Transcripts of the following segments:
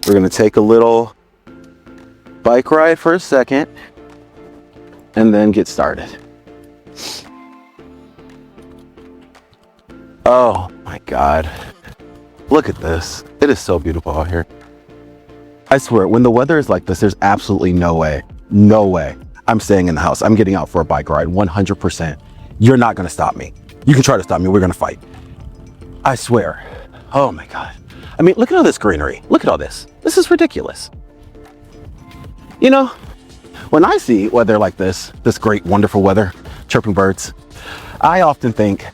We're gonna take a little bike ride for a second and then get started. Oh my God. Look at this. It is so beautiful out here. I swear, when the weather is like this, there's absolutely no way I'm staying in the house. I'm getting out for a bike ride, 100%. You're not gonna stop me. You can try to stop me, we're gonna fight. I swear. Oh my God. I mean, look at all this greenery. Look at all this. This is ridiculous. You know, when I see weather like this great, wonderful weather, chirping birds, I often think,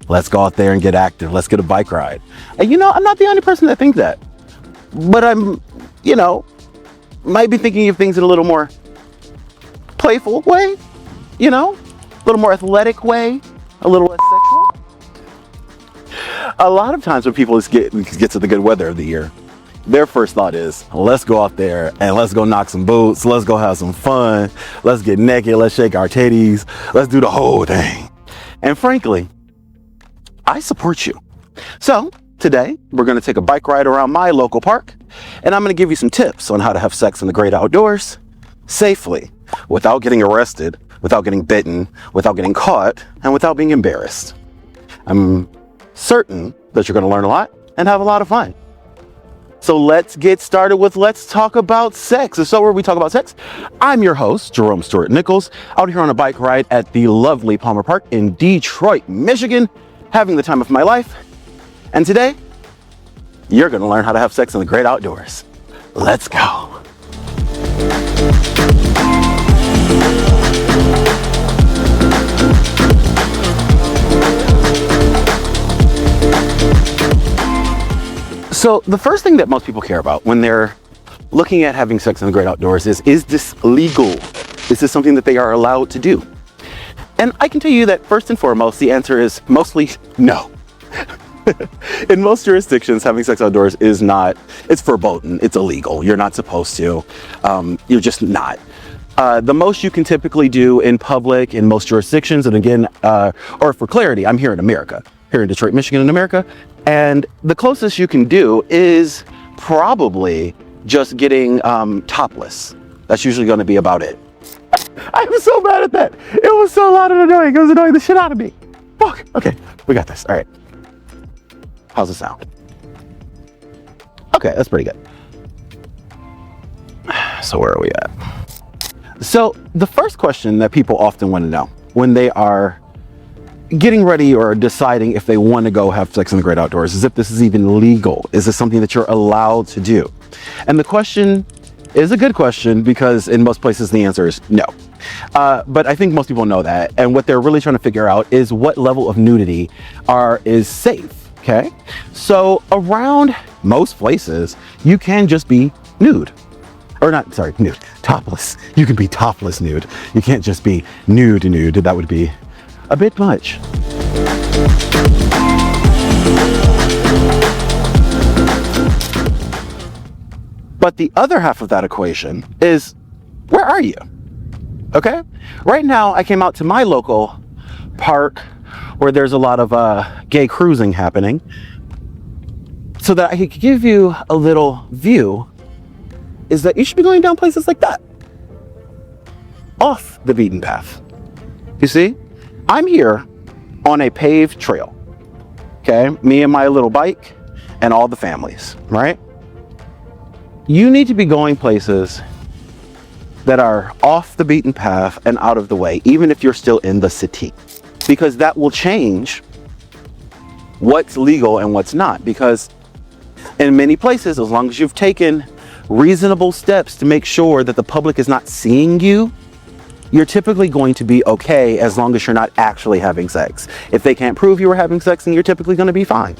let's go out there and get active. Let's get a bike ride. And you know, I'm not the only person that thinks that, but I'm, you know, might be thinking of things in a little more playful way, you know, a little more athletic way, a little less sexual. A lot of times when people get to the good weather of the year, their first thought is, let's go out there and let's go knock some boots. Let's go have some fun. Let's get naked. Let's shake our titties. Let's do the whole thing. And frankly, I support you. So today we're going to take a bike ride around my local park, and I'm going to give you some tips on how to have sex in the great outdoors safely, without getting arrested, without getting bitten, without getting caught, and without being embarrassed. I'm certain that you're going to learn a lot and have a lot of fun. So let's get started with Let's Talk About Sex. So where we talk about sex, I'm your host, Jerome Stewart Nichols, out here on a bike ride at the lovely Palmer Park in Detroit, Michigan, having the time of my life. And today, you're going to learn how to have sex in the great outdoors. Let's go. So the first thing that most people care about when they're looking at having sex in the great outdoors is this legal? Is this something that they are allowed to do? And I can tell you that first and foremost, the answer is mostly no. In most jurisdictions, having sex outdoors is not, it's verboten, it's illegal. You're not supposed to, you're just not. The most you can typically do in public in most jurisdictions, and again, or for clarity, I'm here in America, here in Detroit, Michigan in America, and the closest you can do is probably just getting topless. That's usually going to be about it. I was so mad at that. It was so loud and annoying. It was annoying the shit out of me. Fuck. Okay, we got this. All right. How's it sound? Okay, that's pretty good. So where are we at? So the first question that people often want to know when they are getting ready or deciding if they want to go have sex in the great outdoors is if this is even legal. Is this something that you're allowed to do? And the question is a good question because in most places the answer is no. But I think most people know that. And what they're really trying to figure out is what level of nudity is safe. Okay. So around most places, you can just be nude. Or not, sorry, nude, topless. You can be topless nude. You can't just be nude. That would be a bit much. But the other half of that equation is, where are you? Okay? Right now, I came out to my local park where there's a lot of gay cruising happening so that I could give you a little view is that you should be going down places like that. Off the beaten path. You see? I'm here on a paved trail. Okay? Me and my little bike and all the families, right? You need to be going places that are off the beaten path and out of the way, even if you're still in the city, because that will change what's legal and what's not. Because in many places, as long as you've taken reasonable steps to make sure that the public is not seeing you, you're typically going to be okay as long as you're not actually having sex. If they can't prove you were having sex, then you're typically going to be fine.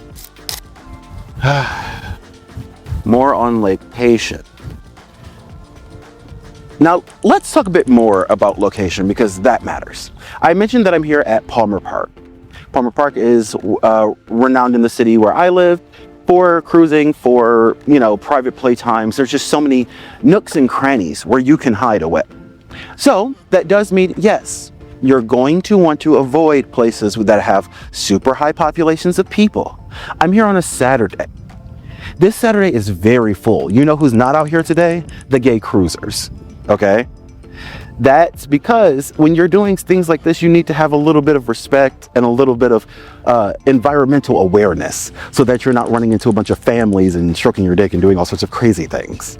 More on location. Now, let's talk a bit more about location because that matters. I mentioned that I'm here at Palmer Park. Palmer Park is renowned in the city where I live for cruising, for, private playtimes. There's just so many nooks and crannies where you can hide away. So that does mean, yes, you're going to want to avoid places that have super high populations of people. I'm here on a Saturday. This Saturday is very full. You know who's not out here today? The gay cruisers, okay? That's because when you're doing things like this, you need to have a little bit of respect and a little bit of environmental awareness so that you're not running into a bunch of families and stroking your dick and doing all sorts of crazy things.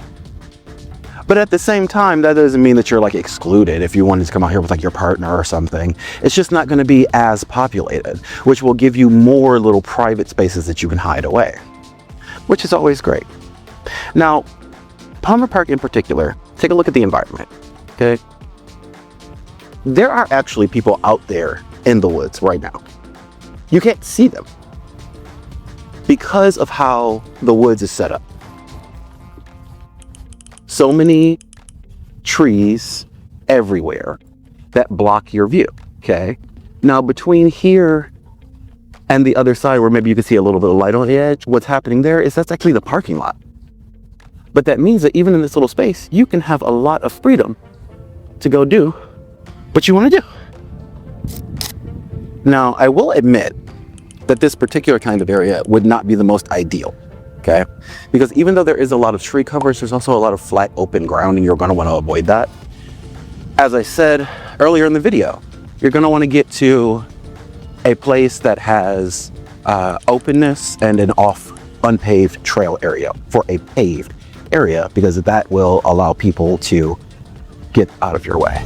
But at the same time, that doesn't mean that you're like excluded if you wanted to come out here with like your partner or something. It's just not going to be as populated, which will give you more little private spaces that you can hide away, which is always great. Now, Palmer Park in particular, take a look at the environment, okay? There are actually people out there in the woods right now. You can't see them because of how the woods is set up. So many trees everywhere that block your view, okay? Now, between here and the other side where maybe you can see a little bit of light on the edge, what's happening there is that's actually the parking lot. But that means that even in this little space, you can have a lot of freedom to go do what you want to do. Now, I will admit that this particular kind of area would not be the most ideal, okay? Because even though there is a lot of tree covers, there's also a lot of flat open ground, and you're going to want to avoid that. As I said earlier in the video, you're going to want to get to a place that has openness and an unpaved trail area for a paved area, because that will allow people to get out of your way.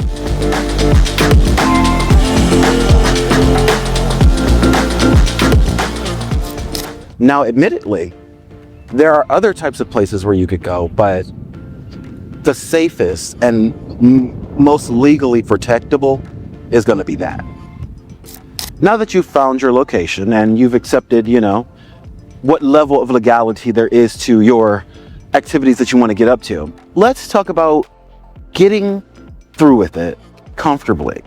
Now, admittedly, there are other types of places where you could go, but the safest and most legally protectable is going to be that. Now that you've found your location and you've accepted, you know, what level of legality there is to your activities that you want to get up to, let's talk about getting through with it comfortably.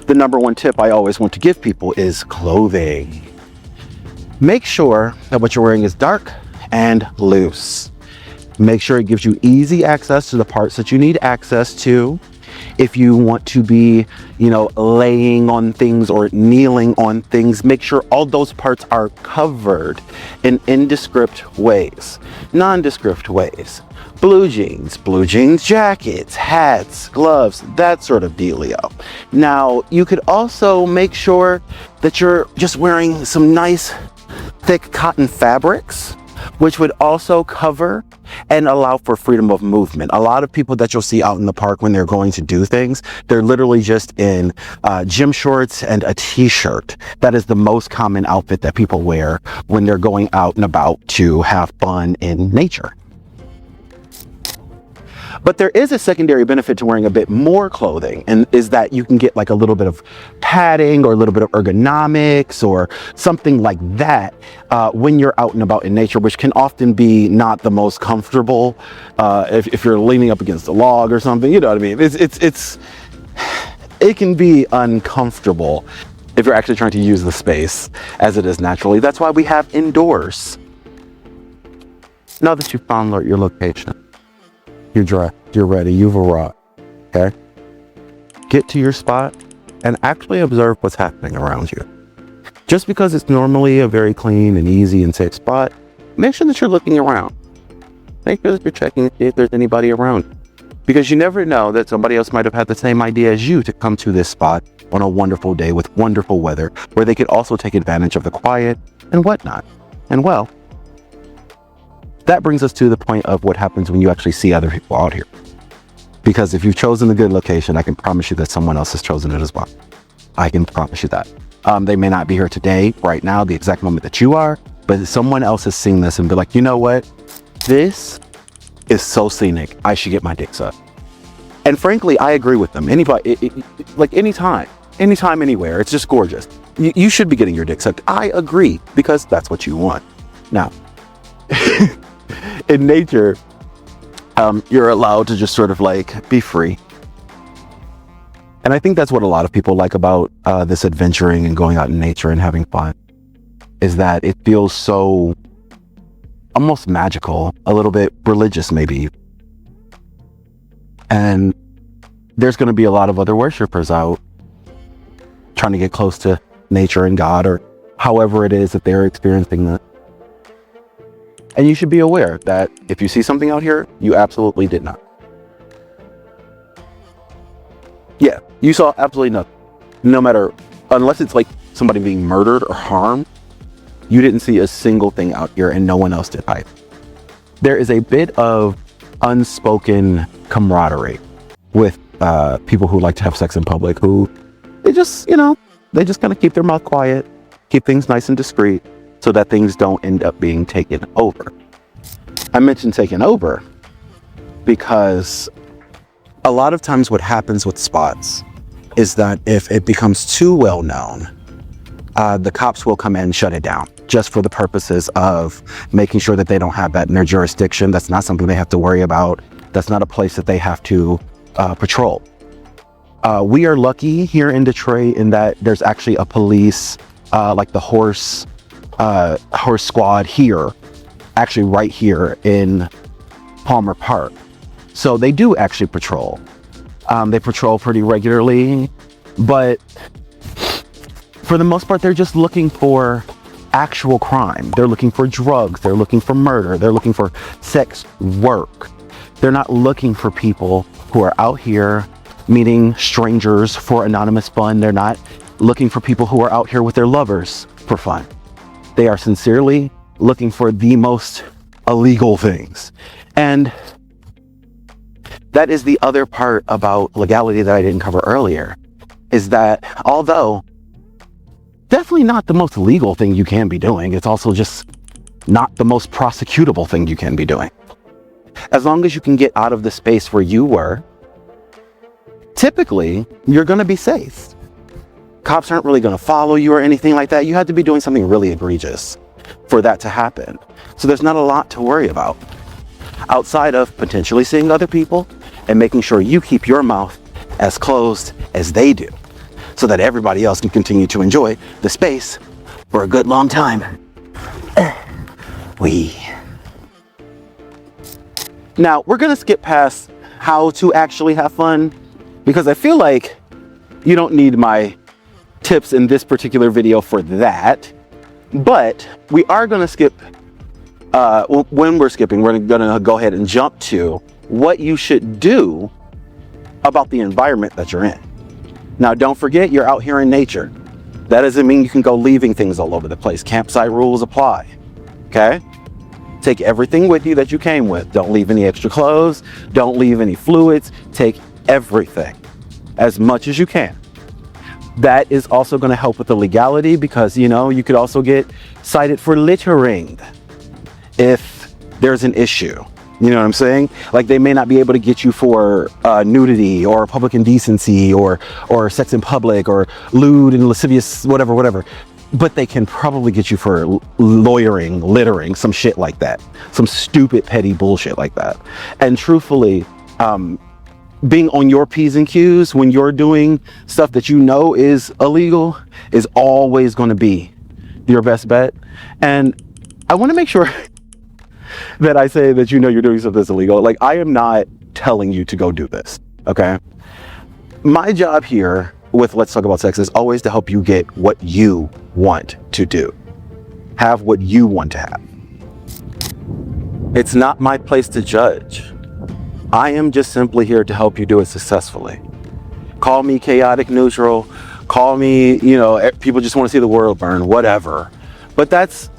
The number one tip I always want to give people is clothing. Make sure that what you're wearing is dark and loose. Make sure it gives you easy access to the parts that you need access to. If you want to be, you know, laying on things or kneeling on things, make sure all those parts are covered in nondescript ways. Blue jeans jackets, hats, gloves, that sort of dealio. Now, you could also make sure that you're just wearing some nice thick cotton fabrics, which would also cover and allow for freedom of movement. A lot of people that you'll see out in the park when they're going to do things, they're literally just in gym shorts and a t-shirt. That is the most common outfit that people wear when they're going out and about to have fun in nature. But there is a secondary benefit to wearing a bit more clothing, and is that you can get like a little bit of padding or a little bit of ergonomics or something like that when you're out and about in nature, which can often be not the most comfortable if you're leaning up against a log or something, you know what I mean? It can be uncomfortable if you're actually trying to use the space as it is naturally. That's why we have indoors. Now that you've found your location, you're dressed, you're ready, you've arrived, okay? Get to your spot and actually observe what's happening around you. Just because it's normally a very clean and easy and safe spot, make sure that you're looking around. Make sure that you're checking to see if there's anybody around. Because you never know that somebody else might have had the same idea as you to come to this spot on a wonderful day with wonderful weather, where they could also take advantage of the quiet and whatnot. And well, that brings us to the point of what happens when you actually see other people out here. Because if you've chosen a good location, I can promise you that someone else has chosen it as well. I can promise you that. They may not be here today, right now, the exact moment that you are, but someone else has seen this and be like, you know what? This is so scenic. I should get my dick sucked. And frankly, I agree with them. Anybody, like anytime, anywhere, it's just gorgeous. You should be getting your dick sucked. I agree, because that's what you want. Now, in nature, you're allowed to just sort of like be free. And I think that's what a lot of people like about this adventuring and going out in nature and having fun, is that it feels so almost magical, a little bit religious maybe. And there's going to be a lot of other worshipers out trying to get close to nature and God, or however it is that they're experiencing that. And you should be aware that if you see something out here, you absolutely did not. Yeah, you saw absolutely nothing. No matter, unless it's like somebody being murdered or harmed, you didn't see a single thing out here, and no one else did either. There is a bit of unspoken camaraderie with people who like to have sex in public, who they just kind of keep their mouth quiet, keep things nice and discreet, so that things don't end up being taken over. I mentioned taken over because a lot of times what happens with spots is that if it becomes too well known, the cops will come in and shut it down, just for the purposes of making sure that they don't have that in their jurisdiction. That's not something they have to worry about. That's not a place that they have to patrol. We are lucky here in Detroit in that there's actually a police, like the horse squad here, actually right here in Palmer Park. So they do actually patrol. They patrol pretty regularly, but for the most part, they're just looking for actual crime. They're looking for drugs. They're looking for murder. They're looking for sex work. They're not looking for people who are out here meeting strangers for anonymous fun. They're not looking for people who are out here with their lovers for fun. They are sincerely looking for the most illegal things. And that is the other part about legality that I didn't cover earlier, is that although definitely not the most legal thing you can be doing, it's also just not the most prosecutable thing you can be doing. As long as you can get out of the space where you were, typically you're going to be safe. Cops aren't really going to follow you or anything like that. You have to be doing something really egregious for that to happen. So there's not a lot to worry about outside of potentially seeing other people and making sure you keep your mouth as closed as they do, so that everybody else can continue to enjoy the space for a good long time. Now, we're going to skip past how to actually have fun, because I feel like you don't need my tips in this particular video for that. But we are going to skip, when we're skipping, we're going to go ahead and jump to what you should do about the environment that you're in. Now, don't forget, you're out here in nature. That doesn't mean you can go leaving things all over the place. Campsite rules apply, okay? Take everything with you that you came with. Don't leave any extra clothes. Don't leave any fluids. Take everything, as much as you can. That is also going to help with the legality, because, you could also get cited for littering if there's an issue. You know what I'm saying? Like, they may not be able to get you for nudity or public indecency or sex in public or lewd and lascivious, whatever. But they can probably get you for loitering, littering, some shit like that. Some stupid, petty bullshit like that. And truthfully, being on your P's and Q's when you're doing stuff that you know is illegal is always going to be your best bet. And I want to make sure that I say that you're doing something that's illegal. Like, I am not telling you to go do this, okay? My job here with Let's Talk About Sex is always to help you get what you want to do. Have what you want to have. It's not my place to judge. I am just simply here to help you do it successfully. Call me chaotic neutral. Call me, people just want to see the world burn, whatever. But that's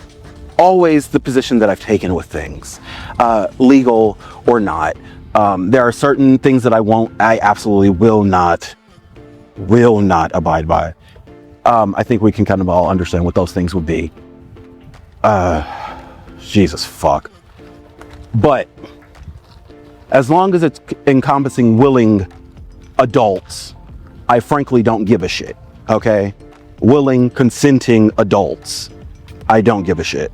always the position that I've taken with things, legal or not. There are certain things that I absolutely will not abide by. I think we can kind of all understand what those things would be. Jesus fuck. But as long as it's encompassing willing adults, I frankly don't give a shit, okay? Willing, consenting adults, I don't give a shit.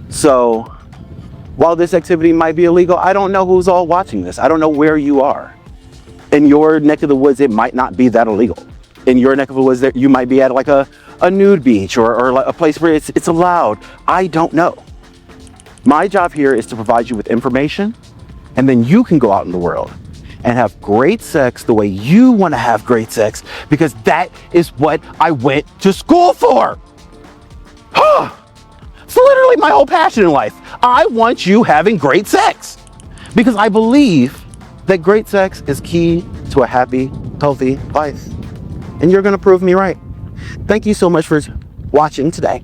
So, while this activity might be illegal, I don't know who's all watching this. I don't know where you are. In your neck of the woods, it might not be that illegal. In your neck of the woods, you might be at like a nude beach or like a place where it's allowed. I don't know. My job here is to provide you with information, and then you can go out in the world and have great sex the way you want to have great sex, because that is what I went to school for. It's literally literally my whole passion in life. I want you having great sex because I believe that great sex is key to a happy, healthy life. And you're going to prove me right. Thank you so much for watching today.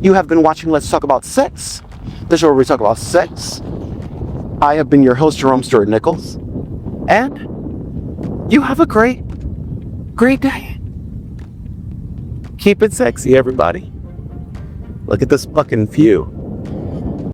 You have been watching Let's Talk About Sex, the show where we talk about sex. I have been your host, Jerome Stewart Nichols, and you have a great day. Keep it sexy, everybody. Look at this fucking view.